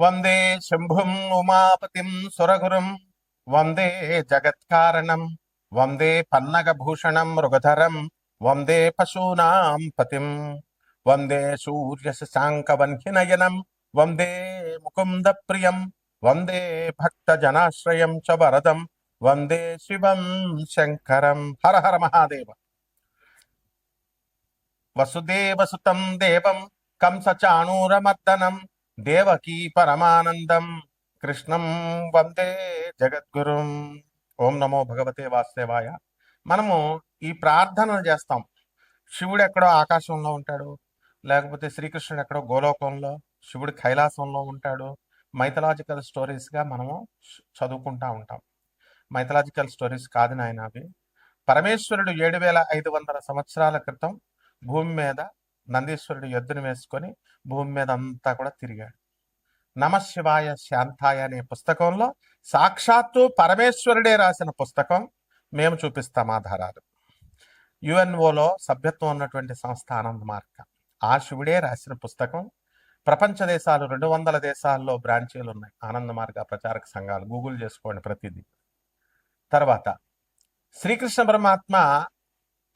వందే శంభుం ఉమాపతిం సురగురుం వందే జగత్కారణం వందే పన్నగభూషణం మృగధరం వందే పశూనాం పతిం వందే సూర్యశశాంకవన్హినయనం వందే ముకుంద ప్రియం వందే భక్తజనాశ్రయం చ వరదం వందే శివం శంకరం. హర హర మహాదేవ. వసుదేవసుతం దేవం కంసచాణూరమర్దనం దేవకీ పరమానందం కృష్ణం వందే జగద్గురుం. ఓం నమో భగవతే వాసుదేవాయ. మనము ఈ ప్రార్థనలు చేస్తాం. శివుడు ఎక్కడో ఆకాశంలో ఉంటాడు, లేకపోతే శ్రీకృష్ణుడు ఎక్కడో గోలోకంలో, శివుడు కైలాసంలో ఉంటాడు. మైథలాజికల్ స్టోరీస్గా మనము చదువుకుంటా ఉంటాం. మైథలాజికల్ స్టోరీస్ కాదు నాయన అవి. పరమేశ్వరుడు 7500 సంవత్సరాల క్రితం భూమి మీద నందీశ్వరుడు ఎద్దును వేసుకొని భూమి మీద అంతా కూడా తిరిగాడు. నమశివాయ శాంతాయ అనే పుస్తకంలో సాక్షాత్తు పరమేశ్వరుడే రాసిన పుస్తకం. మేము చూపిస్తాం ఆధారాలు. యుఎన్ఓలో సభ్యత్వం ఉన్నటువంటి సంస్థ ఆనంద మార్గ, ఆ శివుడే రాసిన పుస్తకం. ప్రపంచ దేశాలు 200 దేశాల్లో బ్రాంచీలు ఉన్నాయి ఆనంద మార్గ ప్రచారక సంఘాలు. గూగుల్ చేసుకోండి ప్రతిదీ. తర్వాత శ్రీకృష్ణ పరమాత్మ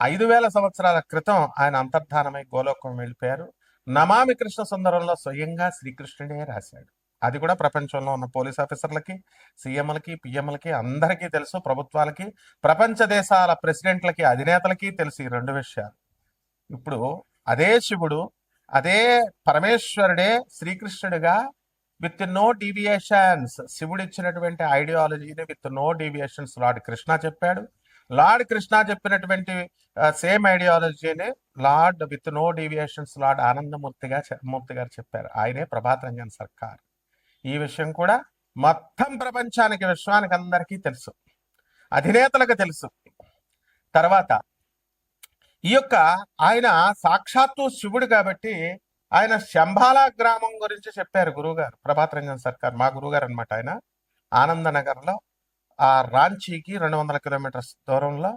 5000 సంవత్సరాల క్రితం ఆయన అంతర్ధానమై గోలోకం వెళ్ళిపోయారు. నమామి కృష్ణ సుందరంలో స్వయంగా శ్రీకృష్ణుడే రాశాడు. అది కూడా ప్రపంచంలో ఉన్న పోలీస్ ఆఫీసర్లకి, సీఎంలకి, పిఎంలకి అందరికీ తెలుసు. ప్రభుత్వాలకి, ప్రపంచ దేశాల ప్రెసిడెంట్లకి, అధినేతలకి తెలుసు ఈ 2 విషయాలు. ఇప్పుడు అదే శివుడు, అదే పరమేశ్వరుడే శ్రీకృష్ణుడిగా విత్ నో డీవియేషన్స్, శివుడు ఇచ్చినటువంటి ఐడియాలజీని with no deviations lord Krishna చెప్పాడు. లార్డ్ కృష్ణ చెప్పినటువంటి సేమ్ ఐడియాలజీని lord with no deviations lord Anandamurti garu చెప్పారు. ఆయనే ప్రభాత్ రంజన్ సర్కార్. ఈ విషయం కూడా మొత్తం ప్రపంచానికి, విశ్వానికి అందరికీ తెలుసు, అధినేతలకు తెలుసు. తర్వాత ఈ యొక్క ఆయన సాక్షాత్తు శివుడు కాబట్టి ఆయన శంబాలా గ్రామం గురించి చెప్పారు గురువుగారు, ప్రభాత్ రంజన్ సర్కార్ మా గురువుగారు అనమాట. ఆయన ఆనందనగర్లో ఆ రాంచీకి 200 కిలోమీటర్స్ దూరంలో,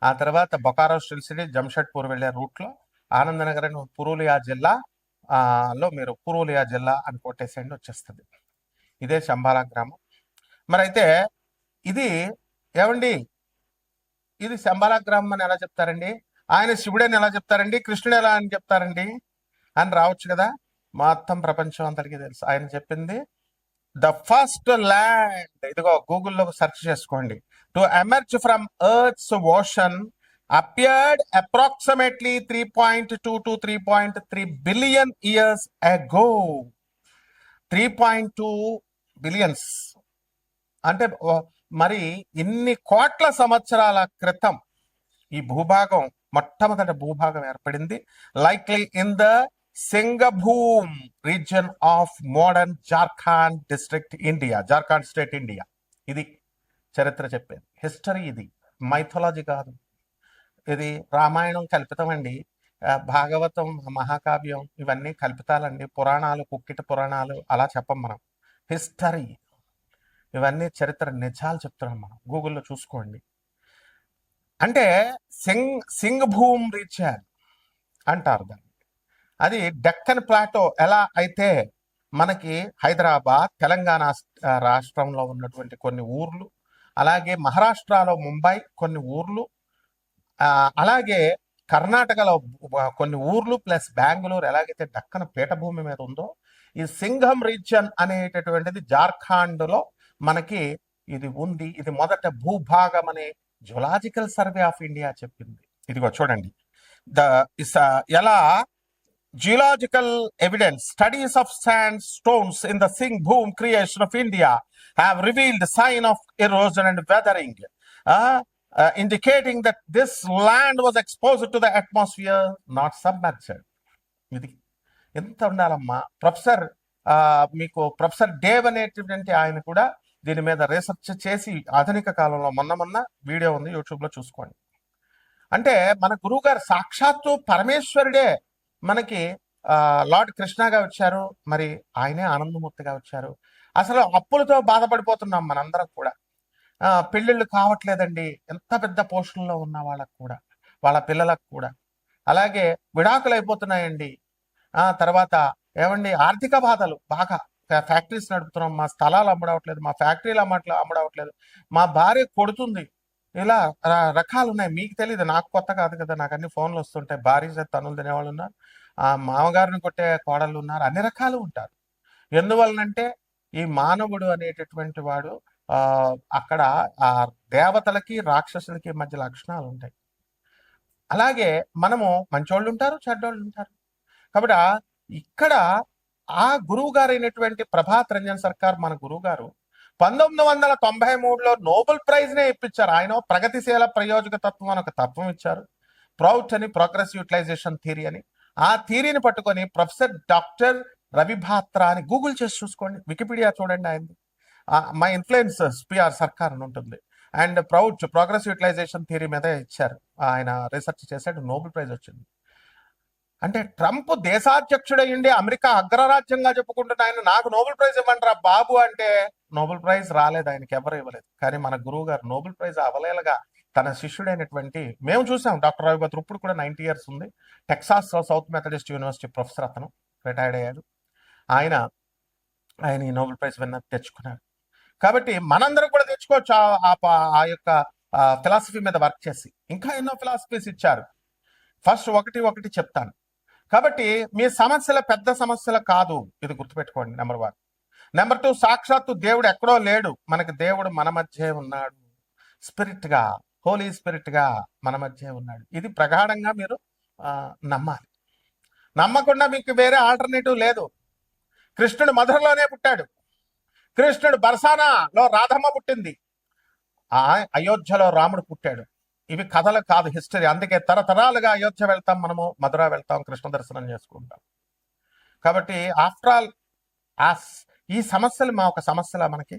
ఆ తర్వాత బొకారో స్టిల్ సిటీ జంషెడ్పూర్ వెళ్ళే రూట్లో ఆనందనగర్ పురూలియా జిల్లా లో మీరు పురూలియా జిల్లా అని కొట్టేసేయండి, వచ్చేస్తుంది. ఇదే శంబాలా గ్రామం. మరి అయితే ఇది ఏమండి, ఇది శంబాలా గ్రామం అని ఎలా చెప్తారండి? ఆయన శివుడని ఎలా చెప్తారండి? కృష్ణుడు ఎలా అని చెప్తారండి అని రావచ్చు కదా. మొత్తం ప్రపంచం అందరికీ తెలుసు ఆయన చెప్పింది. ద ఫస్ట్ ల్యాండ్, ఇదిగో గూగుల్లో సెర్చ్ చేసుకోండి, to emerge from earth's ocean appeared approximately 3.2 to 3.3 billion years ago. 3.2 billions అంటే మరి ఇన్ని కోట్ల సంవత్సరాల క్రితం ఈ భూభాగం, మొట్టమొదటి భూభాగం ఏర్పడింది. Likely in the Singhbhum region of modern Jharkhand district India, Jharkhand state India. ఇది చరిత్ర చెప్పేది, హిస్టరీ. ఇది మైథాలజీ కాదు, ఇది రామాయణం కల్పితమండి, భాగవతం, మహాకావ్యం ఇవన్నీ కల్పితాలండి, పురాణాలు, కుక్కిట పురాణాలు అలా చెప్పం మనం. హిస్టరీ ఇవన్నీ చరిత్ర నిజాలు చెప్తున్నాం మనం, గూగుల్లో చూసుకోండి. అంటే సింగభూమ్ రీజియన్ అంటారు దాన్ని. అది డెక్కన్ ప్లాటో ఎలా అయితే మనకి హైదరాబాద్, తెలంగాణ రాష్ట్రంలో ఉన్నటువంటి కొన్ని ఊర్లు, అలాగే మహారాష్ట్రలో ముంబై కొన్ని ఊర్లు, అలాగే కర్ణాటకలో కొన్ని ఊర్లు ప్లస్ బెంగళూరు ఎలాగైతే డక్కన పీఠభూమి మీద ఉందో, ఈ సింఘం రీజియన్ అనేటటువంటిది జార్ఖండ్లో మనకి ఇది ఉంది. ఇది మొదట భూభాగం అనే జులాజికల్ సర్వే ఆఫ్ ఇండియా చెప్పింది. ఇదిగో చూడండి, ఎలా geological evidence, studies of sand stones in the Singhbhum creation of India have revealed sign of erosion and weathering, indicating that this land was exposed to the atmosphere, not submerged. ఇది ఎంత ఉండాలమ్మా. మీకు professor Dave అనేటువంటి ఆయన కూడా దీని మీద research చేసి ఆధునిక కాలంలో మొన్న వీడియో ఉంది, యూట్యూబ్లో చూసుకోండి. అంటే మన గురువు గారు సాక్షాత్తు పరమేశ్వరుడే మనకి లార్డ్ కృష్ణగా వచ్చారు, మరి ఆయనే ఆనందమూర్తిగా వచ్చారు. అసలు అప్పులతో బాధపడిపోతున్నాం మనందరం కూడా. పెళ్ళిళ్ళు కావట్లేదండి, ఎంత పెద్ద పోస్టుల్లో ఉన్న వాళ్ళకు కూడా, వాళ్ళ పిల్లలకు కూడా. అలాగే విడాకులు అయిపోతున్నాయండి. తర్వాత ఏమండి, ఆర్థిక బాధలు బాగా ఫ్యాక్టరీస్ నడుపుతున్నాం, మా స్థలాలు అమ్మడవట్లేదు, మా ఫ్యాక్టరీలు అమ్మడవట్లేదు, మా భార్య కొడుతుంది, ఇలా రకాలు ఉన్నాయి. మీకు తెలియదు, నాకు కొత్త కాదు కదా, నాకు అన్ని ఫోన్లు వస్తుంటాయి. భార్య చేత తన్నులు తినేవాళ్ళు ఉన్నారు, ఆ మామగారిని కొట్టే కోడళ్ళు ఉన్నారు, అన్ని రకాలు ఉంటారు. ఎందువలనంటే ఈ మానవుడు అనేటటువంటి వాడు అక్కడ ఆ దేవతలకి రాక్షసులకి మధ్య లక్షణాలు ఉంటాయి. అలాగే మనము మంచోళ్ళు ఉంటారు, చెడ్డోళ్ళు ఉంటారు. కాబట్టి ఇక్కడ ఆ గురువు గారు అయినటువంటి ప్రభాత్ రంజన్ సర్కార్ మన గురువు గారు 1993లో నోబెల్ ప్రైజ్ నే ఇప్పించారు. ఆయన ప్రగతిశీల ప్రయోజక తత్వం అని ఒక తత్వం ఇచ్చారు. ప్రౌట్ అని ప్రోగ్రెస్ యూటిలైజేషన్ థియరీ అని. ఆ థియరీని పట్టుకొని ప్రొఫెసర్ డాక్టర్ రవి భాత్రా అని గూగుల్ చేసి చూసుకోండి, వికీపీడియా చూడండి ఆయనది. మై ఇన్ఫ్లుయెన్స్ పిఆర్ సర్కార్ అని ఉంటుంది. And PROUT progress utilization theory మీద ఇచ్చారు, ఆయన రీసెర్చ్ చేశాడు, నోబెల్ ప్రైజ్ వచ్చింది. అంటే ట్రంప్ దేశాధ్యక్షుడయ్యండి, అమెరికా అగ్రరాజ్యంగా చెప్పుకుంటున్న ఆయన నాకు నోబెల్ ప్రైజ్ ఇవ్వంటారా బాబు అంటే నోబెల్ ప్రైజ్ రాలేదు, ఆయనకి ఎవరు ఇవ్వలేదు. కానీ మన గురువు గారు నోబెల్ ప్రైజ్ అవలేలగా తన శిష్యుడైనటువంటి, మేము చూసాం డాక్టర్ రవి భాత్ర, ఇప్పుడు కూడా 90 years ఉంది, Texas south Methodist university professor, అతను రిటైర్డ్ అయ్యాడు. ఆయన ఈ నోబెల్ ప్రైజ్ విన్న తెచ్చుకున్నాడు. కాబట్టి మనందరం కూడా తెచ్చుకోవచ్చు ఆ యొక్క ఫిలాసఫీ మీద వర్క్ చేసి. ఇంకా ఎన్నో ఫిలాసఫీస్ ఇచ్చారు. ఫస్ట్ ఒకటి చెప్తాను. కాబట్టి మీ సమస్యల పెద్ద సమస్యలు కాదు, ఇది గుర్తుపెట్టుకోండి. నెంబర్ 1. నెంబర్ 2, సాక్షాత్తు దేవుడు ఎక్కడో లేడు, మనకి దేవుడు మన మధ్య ఉన్నాడు, స్పిరిట్ గా, హోలీ స్పిరిట్ గా మన మధ్య ఉన్నాడు. ఇది ప్రగాఢంగా మీరు నమ్మాలి. నమ్మకుండా మీకు వేరే ఆల్టర్నేటివ్ లేదు. కృష్ణుడు మధురలోనే పుట్టాడు, కృష్ణుడు బర్సానాలో రాధమ్మ పుట్టింది, అయోధ్యలో రాముడు పుట్టాడు. ఇవి కథలు కాదు, హిస్టరీ. అందుకే తరతరాలుగా అయోధ్య వెళ్తాం, మనము మధుర వెళ్తాం, కృష్ణ దర్శనం చేసుకుంటాం. కాబట్టి ఆఫ్టర్ ఆల్ ఈ సమస్యలు మా ఒక సమస్యలా మనకి?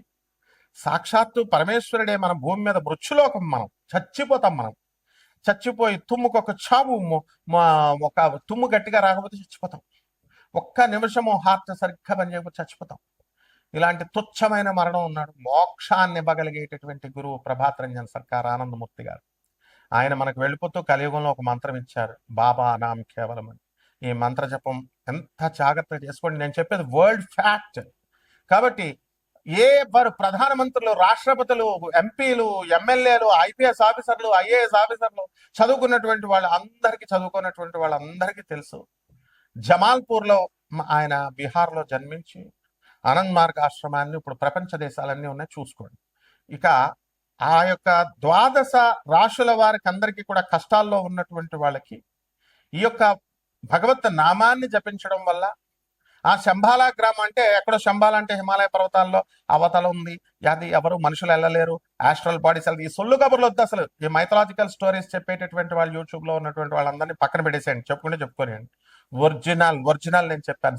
సాక్షాత్తు పరమేశ్వరుడే మన భూమి మీద మృత్యులోకం, మనం చచ్చిపోతాం. మనం చచ్చిపోయి తుమ్ముకు ఒక చావు, ఒక తుమ్ము గట్టిగా రాకపోతే చచ్చిపోతాం. ఒక్క నిమిషము హార్ట్ సరిగ్గా పనిచేయకపోతే చచ్చిపోతాం. ఇలాంటి తుచ్చమైన మరణం ఉన్నాడు. మోక్షాన్ని ఇవ్వగలిగేటటువంటి గురువు ప్రభాత్ రంజన్ సర్కార్ ఆనందమూర్తి గారు. ఆయన మనకు వెళ్ళిపోతూ కలియుగంలో ఒక మంత్రం ఇచ్చారు, బాబా నామ్ కేవలం అని. ఈ మంత్ర జపం ఎంత జాగ్రత్తగా చేసుకోండి. నేను చెప్పేది వరల్డ్ ఫ్యాక్ట్. కాబట్టి వారు ప్రధానమంత్రులు, రాష్ట్రపతులు, ఎంపీలు, ఎమ్మెల్యేలు, ఐపీఎస్ ఆఫీసర్లు, ఐఏఎస్ ఆఫీసర్లు, చదువుకున్నటువంటి వాళ్ళందరికీ తెలుసు. జమాల్పూర్లో ఆయన బీహార్లో జన్మించి ఆనంద్ మార్గ్ ఆశ్రమాన్ని ఇప్పుడు ప్రపంచ దేశాలన్నీ ఉన్నాయి, చూసుకోండి. ఇక ఆ యొక్క 12 రాశుల వారికి అందరికీ కూడా కష్టాల్లో ఉన్నటువంటి వాళ్ళకి ఈ యొక్క భగవత్ నామాన్ని జపించడం వల్ల, ఆ శంబాలా గ్రామం అంటే ఎక్కడో, శంబాలా అంటే హిమాలయ పర్వతాల్లో అవతల ఉంది, అది ఎవరు మనుషులు వెళ్ళలేరు, ఆస్ట్రల్ బాడీస్. ఈ సొల్లు కబుర్లు వద్దు అసలు. ఈ మైథలాజికల్ స్టోరీస్ చెప్పేటటువంటి వాళ్ళు యూట్యూబ్ లో ఉన్నటువంటి వాళ్ళందరినీ పక్కన పెట్టేసేయండి, చెప్పుకోనియండి. ఒరిజినల్ నేను చెప్పాను.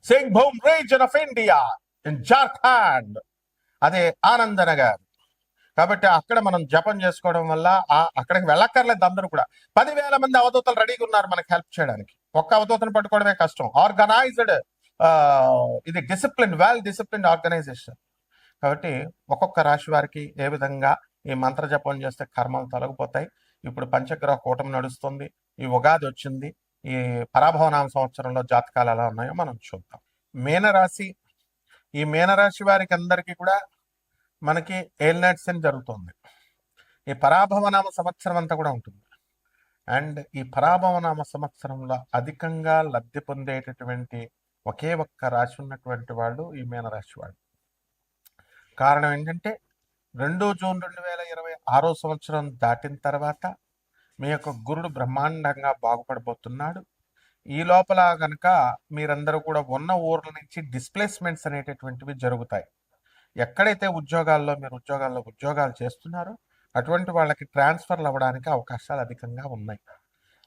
Singh boom reason of India in Jharkhand, అదే ఆనందనగర్. కాబట్టి అక్కడ మనం జపం చేసుకోవడం వల్ల అక్కడికి వెళ్ళక్కర్లేదు. అందరూ కూడా 10,000 మంది అవధూతలు రెడీగా ఉన్నారు మనకి హెల్ప్ చేయడానికి. ఒక్క అవధూతను పట్టుకోవడమే కష్టం. ఆర్గనైజ్డ్, ఇది డిసిప్లిన్, వెల్ డిసిప్లిన్ ఆర్గనైజేషన్. కాబట్టి ఒక్కొక్క రాశి వారికి ఏ విధంగా ఈ మంత్ర జపం చేస్తే కర్మలు తొలగిపోతాయి. ఇప్పుడు పంచగ్రహ కూటమి నడుస్తుంది, ఈ ఉగాది వచ్చింది, ఈ పరాభవనామ సంవత్సరంలో జాతకాలు ఎలా ఉన్నాయో మనం చూద్దాం. మీనరాశి, ఈ మీనరాశి వారికి అందరికీ కూడా మనకి ఏల్నాట్ సెన్ జరుగుతుంది. ఈ పరాభవనామ సంవత్సరం అంతా కూడా ఉంటుంది. అండ్ ఈ పరాభవనామ సంవత్సరంలో అధికంగా లబ్ధి పొందేటటువంటి ఒకే ఒక్క రాశి ఉన్నటువంటి వాళ్ళు ఈ మీనరాశి వాళ్ళు. కారణం ఏంటంటే 2 జూన్ 2026 సంవత్సరం దాటిన తర్వాత మీ యొక్క గురుడు బ్రహ్మాండంగా బాగుపడబోతున్నాడు. ఈ లోపల కనుక మీరందరూ కూడా ఉన్న ఊర్ల నుంచి డిస్ప్లేస్మెంట్స్ అనేటటువంటివి జరుగుతాయి. ఎక్కడైతే మీరు ఉద్యోగాలు చేస్తున్నారో అటువంటి వాళ్ళకి ట్రాన్స్ఫర్లు అవ్వడానికి అవకాశాలు అధికంగా ఉన్నాయి.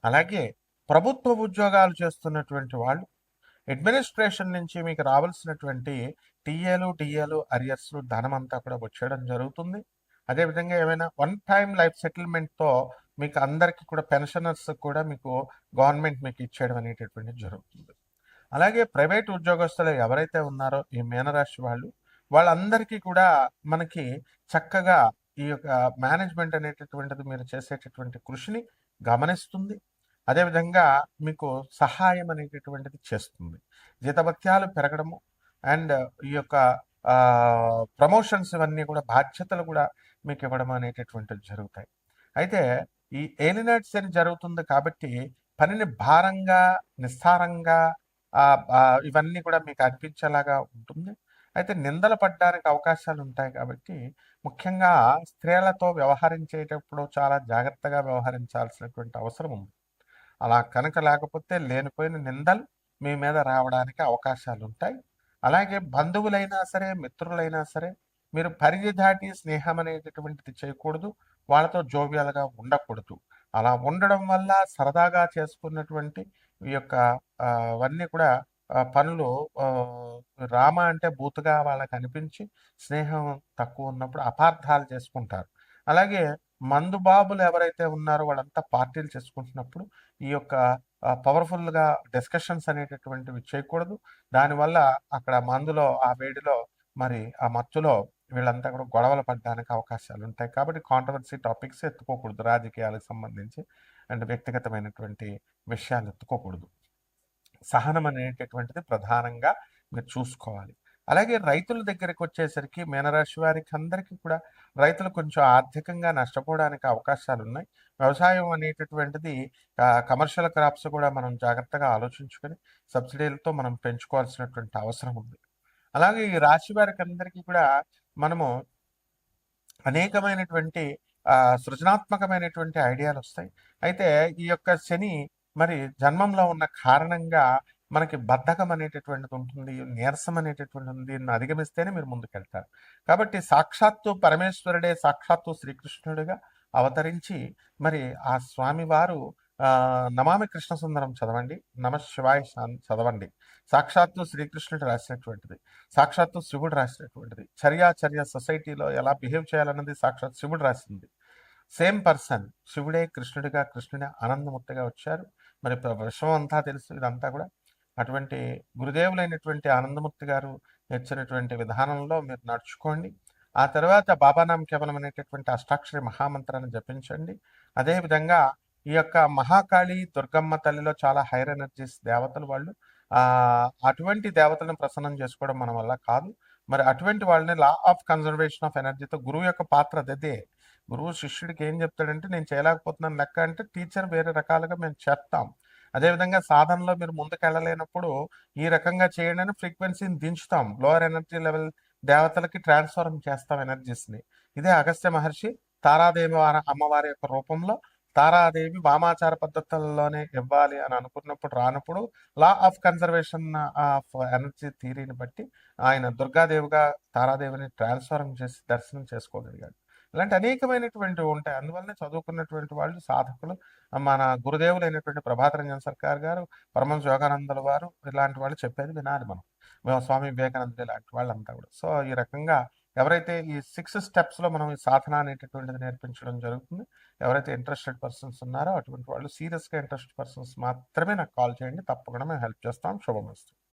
అలాగే ప్రభుత్వ ఉద్యోగాలు చేస్తున్నటువంటి వాళ్ళు అడ్మినిస్ట్రేషన్ నుంచి మీకు రావాల్సినటువంటి టీఏలు అరియర్స్లు ధనం అంతా కూడా వచ్చేయడం జరుగుతుంది. అదేవిధంగా ఏమైనా 1 టైం లైఫ్ సెటిల్మెంట్తో మీకు అందరికీ కూడా పెన్షనర్స్ కూడా మీకు గవర్నమెంట్ మీకు ఇచ్చేయడం అనేటటువంటిది జరుగుతుంది. అలాగే ప్రైవేట్ ఉద్యోగస్తులు ఎవరైతే ఉన్నారో ఈ మీనరాశి వాళ్ళందరికీ కూడా మనకి చక్కగా ఈ యొక్క మేనేజ్మెంట్ అనేటటువంటిది మీరు చేసేటటువంటి కృషిని గమనిస్తుంది. అదేవిధంగా మీకు సహాయం అనేటటువంటిది చేస్తుంది. జీతభత్యాలు పెరగడము అండ్ ఈ యొక్క ప్రమోషన్స్ ఇవన్నీ కూడా బాధ్యతలు కూడా మీకు ఇవ్వడం అనేటటువంటివి జరుగుతాయి. అయితే ఈ ఏలినాటి శని జరుగుతుంది కాబట్టి పనిని భారంగా, నిస్సారంగా ఇవన్నీ కూడా మీకు అనిపించేలాగా ఉంటుంది. అయితే నిందలు పడడానికి అవకాశాలు ఉంటాయి కాబట్టి ముఖ్యంగా స్త్రీలతో వ్యవహరించేటప్పుడు చాలా జాగ్రత్తగా వ్యవహరించాల్సినటువంటి అవసరం ఉంది. అలా కనుక లేకపోతే లేనిపోయిన నిందలు మీ మీద రావడానికి అవకాశాలు ఉంటాయి. అలాగే బంధువులైనా సరే, మిత్రులైనా సరే మీరు పరిధి దాటి స్నేహం అనేటటువంటిది చేయకూడదు. వాళ్ళతో జోవియల్‌గా ఉండకూడదు. అలా ఉండడం వల్ల సరదాగా చేసుకున్నటువంటి ఈ యొక్క అవన్నీ కూడా పనులు ఆహ్, రామ అంటే బూతుగా వాళ్ళకనిపించి స్నేహం తక్కువున్నప్పుడు అపార్థాలు చేసుకుంటారు. అలాగే మందు బాబులు ఎవరైతే ఉన్నారో వాళ్ళంతా పార్టీలు చేసుకుంటున్నప్పుడు ఈ యొక్క పవర్‌ఫుల్‌గా డిస్కషన్స్ అనేటటువంటివి చేయకూడదు. దానివల్ల అక్కడ మందులో ఆ వేడిలో మరి ఆ మత్తులో వీళ్ళంతా కూడా గొడవలు పడడానికి అవకాశాలుంటాయి. కాబట్టి కాంట్రోవర్సీ టాపిక్స్ ఎత్తుకోకూడదు. రాజకీయాలకు సంబంధించి అండ్ వ్యక్తిగతమైనటువంటి విషయాలు ఎత్తుకోకూడదు. సహనం అనేటటువంటిది ప్రధానంగా మీరు చూసుకోవాలి. అలాగే రైతుల దగ్గరకొచ్చేసరికి మీనరాశి వారికి అందరికీ కూడా రైతులు కొంచెం ఆర్థికంగా నష్టపోవడానికి అవకాశాలున్నాయి. వ్యవసాయం అనేటటువంటిది కమర్షియల్ క్రాప్స్ కూడా మనం జాగ్రత్తగా ఆలోచించుకొని సబ్సిడీలతో మనం పెంచుకోవాల్సినటువంటి అవసరం ఉంది. అలాగే ఈ రాశి వారికందరికీ కూడా మనము అనేకమైనటువంటి సృజనాత్మకమైనటువంటి ఐడియాలొస్తాయి. అయితే ఈ యొక్క శని మరి జన్మంలో ఉన్న కారణంగా మనకి బద్ధకం అనేటటువంటిది ఉంటుంది. నీరసం అనేటటువంటిది ఉంది. దీన్ని అధిగమిస్తేనే మీరు ముందుకెళ్తారు. కాబట్టి సాక్షాత్తు పరమేశ్వరుడే సాక్షాత్తు శ్రీకృష్ణుడిగా అవతరించి మరి ఆ స్వామివారు నమామి కృష్ణ సుందరం చదవండి. నమః శివాయ చదవండి. సాక్షాత్తు శ్రీకృష్ణుడు రాసినటువంటిది. సాక్షాత్తు శివుడు రాసినటువంటిది. చర్య సొసైటీలో ఎలా బిహేవ్ చేయాలన్నది సాక్షాత్ శివుడు రాసింది. సేమ్ పర్సన్ శివుడే కృష్ణుడిగా, కృష్ణుడే ఆనందమూర్తిగా వచ్చారు. మరి విశ్వం అంతా తెలుసు ఇదంతా కూడా. అటువంటి గురుదేవులైనటువంటి ఆనందమూర్తి గారు ఇచ్చినటువంటి విధానంలో మీరు నడుచుకోండి. ఆ తర్వాత బాబానాం కేవలం అనేటటువంటి అష్టాక్షరి మహామంత్రాన్ని జపించండి. అదేవిధంగా ఈ యొక్క మహాకాళి, దుర్గమ్మ తల్లిలో చాలా హైర్ ఎనర్జీస్ దేవతలు వాళ్ళు. అటువంటి దేవతలను ప్రసన్నం చేసుకోవడం మన వల్ల కాదు. మరి అటువంటి వాళ్ళని లా ఆఫ్ కన్జర్వేషన్ ఆఫ్ ఎనర్జీతో గురువు యొక్క పాత్ర అదే. గురువు శిష్యుడికి ఏం చెప్తాడంటే నేను చేయలేకపోతున్నాను లెక్క అంటే టీచర్ వేరే రకాలుగా మేము చెప్తాం. అదేవిధంగా సాధనలో మీరు ముందుకెళ్ళలేనప్పుడు ఈ రకంగా చేయండి అని ఫ్రీక్వెన్సీని దించుతాం. లోవర్ ఎనర్జీ లెవెల్ దేవతలకి ట్రాన్స్ఫార్మ్ చేస్తాం ఎనర్జీస్ని. ఇదే అగస్త్య మహర్షి తారాదేవి అమ్మవారి యొక్క రూపంలో తారాదేవి వామాచార పద్ధతుల్లోనే ఇవ్వాలి అని అనుకున్నప్పుడు రానప్పుడు law of conservation of energy థియరీని బట్టి ఆయన దుర్గాదేవిగా తారాదేవిని ట్రాన్స్ఫార్మ్ చేసి దర్శనం చేసుకోగలిగాడు. ఇలాంటి అనేకమైనటువంటివి ఉంటాయి. అందువల్లనే చదువుకున్నటువంటి వాళ్ళు సాధకులు మన గురుదేవులైనటువంటి ప్రభాత రంజన్ సర్కార్ గారు, పరమహంస యోగానందుల వారు ఇలాంటి వాళ్ళు చెప్పేది వినాలి మనం. స్వామి వివేకానందులు ఇలాంటి వాళ్ళంతా కూడా. సో ఈ రకంగా ఎవరైతే ఈ 6 స్టెప్స్‌లో మనం ఈ సాధన అనేటటువంటిది నేర్పించడం జరుగుతుంది. ఎవరైతే ఇంట్రెస్టెడ్ పర్సన్స్ ఉన్నారో అటువంటి వాళ్ళు సీరియస్‌గా ఇంట్రెస్టెడ్ పర్సన్స్ మాత్రమే నాకు కాల్ చేయండి. తప్పకుండా మేము హెల్ప్ చేస్తాం. శుభమస్తు.